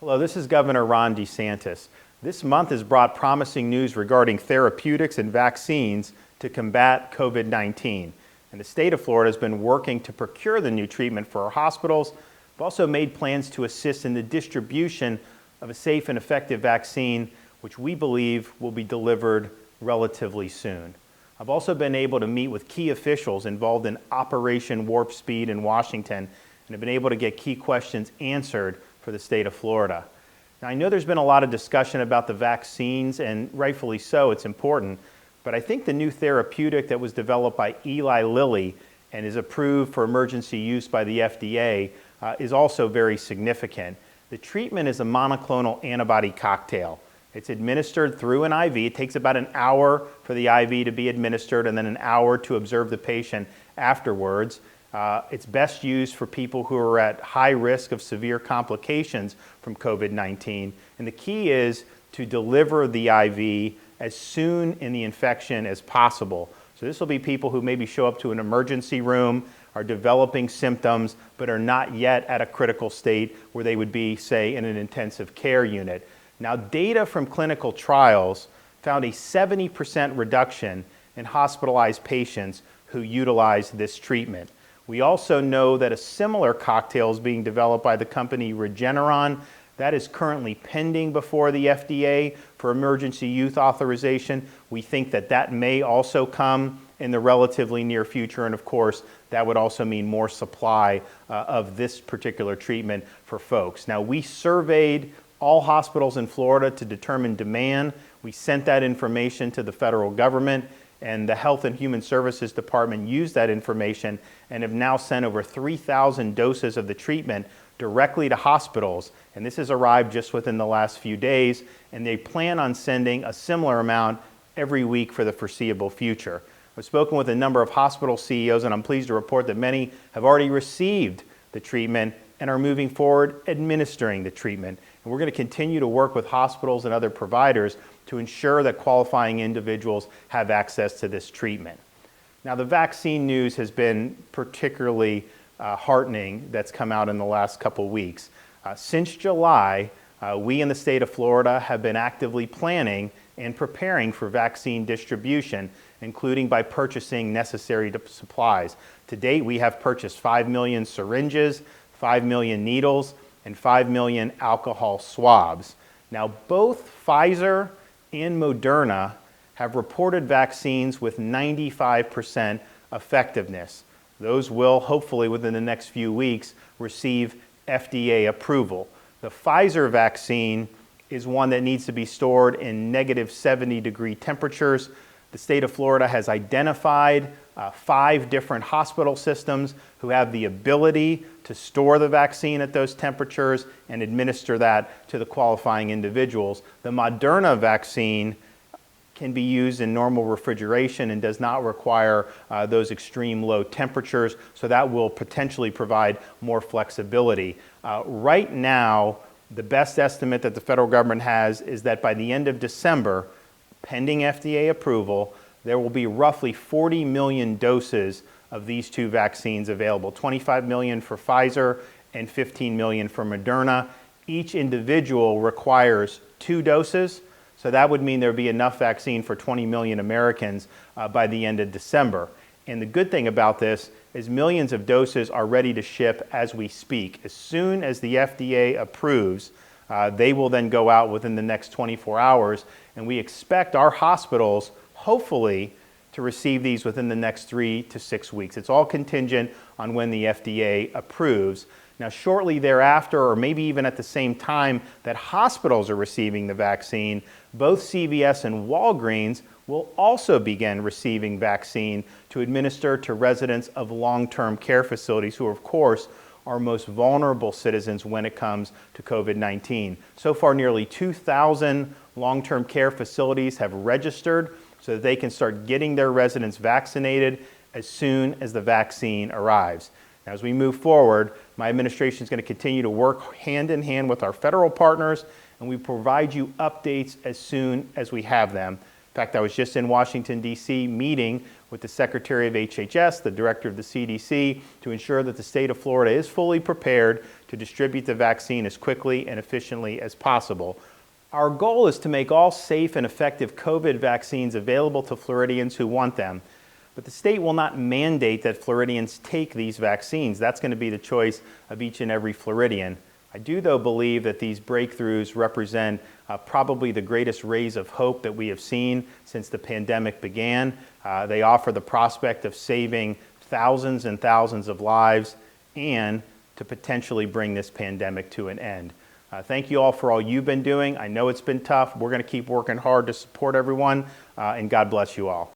Hello, this is Governor Ron DeSantis. This month has brought promising news regarding therapeutics and vaccines to combat COVID-19. And the state of Florida has been working to procure the new treatment for our hospitals. We've also made plans to assist in the distribution of a safe and effective vaccine, which we believe will be delivered relatively soon. I've also been able to meet with key officials involved in Operation Warp Speed in Washington and have been able to get key questions answered for the state of Florida. Now, I know there's been a lot of discussion about the vaccines, and rightfully so, it's important, but I think the new therapeutic that was developed by Eli Lilly and is approved for emergency use by the FDA is also very significant. The treatment is a monoclonal antibody cocktail. It's administered through an IV. It takes about an hour for the IV to be administered and then an hour to observe the patient afterwards. It's best used for people who are at high risk of severe complications from COVID-19. And the key is to deliver the IV as soon in the infection as possible. So this will be people who maybe show up to an emergency room, are developing symptoms, but are not yet at a critical state where they would be, say, in an intensive care unit. Now, data from clinical trials found a 70% reduction in hospitalized patients who utilized this treatment. We also know that a similar cocktail is being developed by the company Regeneron. That is currently pending before the FDA for emergency use authorization. We think that that may also come in the relatively near future, and of course, that would also mean more supply of this particular treatment for folks. Now, we surveyed all hospitals in Florida to determine demand. We sent that information to the federal government, and the Health and Human Services Department used that information and have now sent over 3,000 doses of the treatment directly to hospitals. And this has arrived just within the last few days, and they plan on sending a similar amount every week for the foreseeable future. I've spoken with a number of hospital CEOs, and I'm pleased to report that many have already received the treatment and are moving forward administering the treatment. And we're going to continue to work with hospitals and other providers to ensure that qualifying individuals have access to this treatment. Now, the vaccine news has been particularly heartening that's come out in the last couple weeks. Since July, we in the state of Florida have been actively planning and preparing for vaccine distribution, including by purchasing necessary supplies. To date, we have purchased 5 million syringes, 5 million needles, and 5 million alcohol swabs. Now, both Pfizer and Moderna have reported vaccines with 95% effectiveness. Those will, hopefully within the next few weeks, receive FDA approval. The Pfizer vaccine is one that needs to be stored in negative 70-degree temperatures. The state of Florida has identified 5 different hospital systems who have the ability to store the vaccine at those temperatures and administer that to the qualifying individuals. The Moderna vaccine can be used in normal refrigeration and does not require those extreme low temperatures, so that will potentially provide more flexibility. Right now, the best estimate that the federal government has is that by the end of December, pending FDA approval, there will be roughly 40 million doses of these two vaccines available, 25 million for Pfizer and 15 million for Moderna. Each individual requires 2 doses, so that would mean there would be enough vaccine for 20 million Americans by the end of December. And the good thing about this is millions of doses are ready to ship as we speak. As soon as the FDA approves, they will then go out within the next 24 hours, and we expect our hospitals, hopefully, to receive these within the next 3 to 6 weeks. It's all contingent on when the FDA approves. Now, shortly thereafter, or maybe even at the same time that hospitals are receiving the vaccine, both CVS and Walgreens will also begin receiving vaccine to administer to residents of long-term care facilities who, of course, are most vulnerable citizens when it comes to COVID-19. So far, nearly 2,000 long-term care facilities have registered so that they can start getting their residents vaccinated as soon as the vaccine arrives. Now, as we move forward, my administration is going to continue to work hand in hand with our federal partners, and we provide you updates as soon as we have them. In fact, I was just in Washington, D.C. meeting with the Secretary of HHS, the Director of the CDC, to ensure that the state of Florida is fully prepared to to distribute the vaccine as quickly and efficiently as possible. Our goal is to make all safe and effective COVID vaccines available to Floridians who want them, but the state will not mandate that Floridians take these vaccines. That's going to be the choice of each and every Floridian. I do, though, believe that these breakthroughs represent probably the greatest rays of hope that we have seen since the pandemic began. They offer the prospect of saving thousands and thousands of lives and to potentially bring this pandemic to an end. Thank you all for all you've been doing. I know it's been tough. We're going to keep working hard to support everyone, and God bless you all.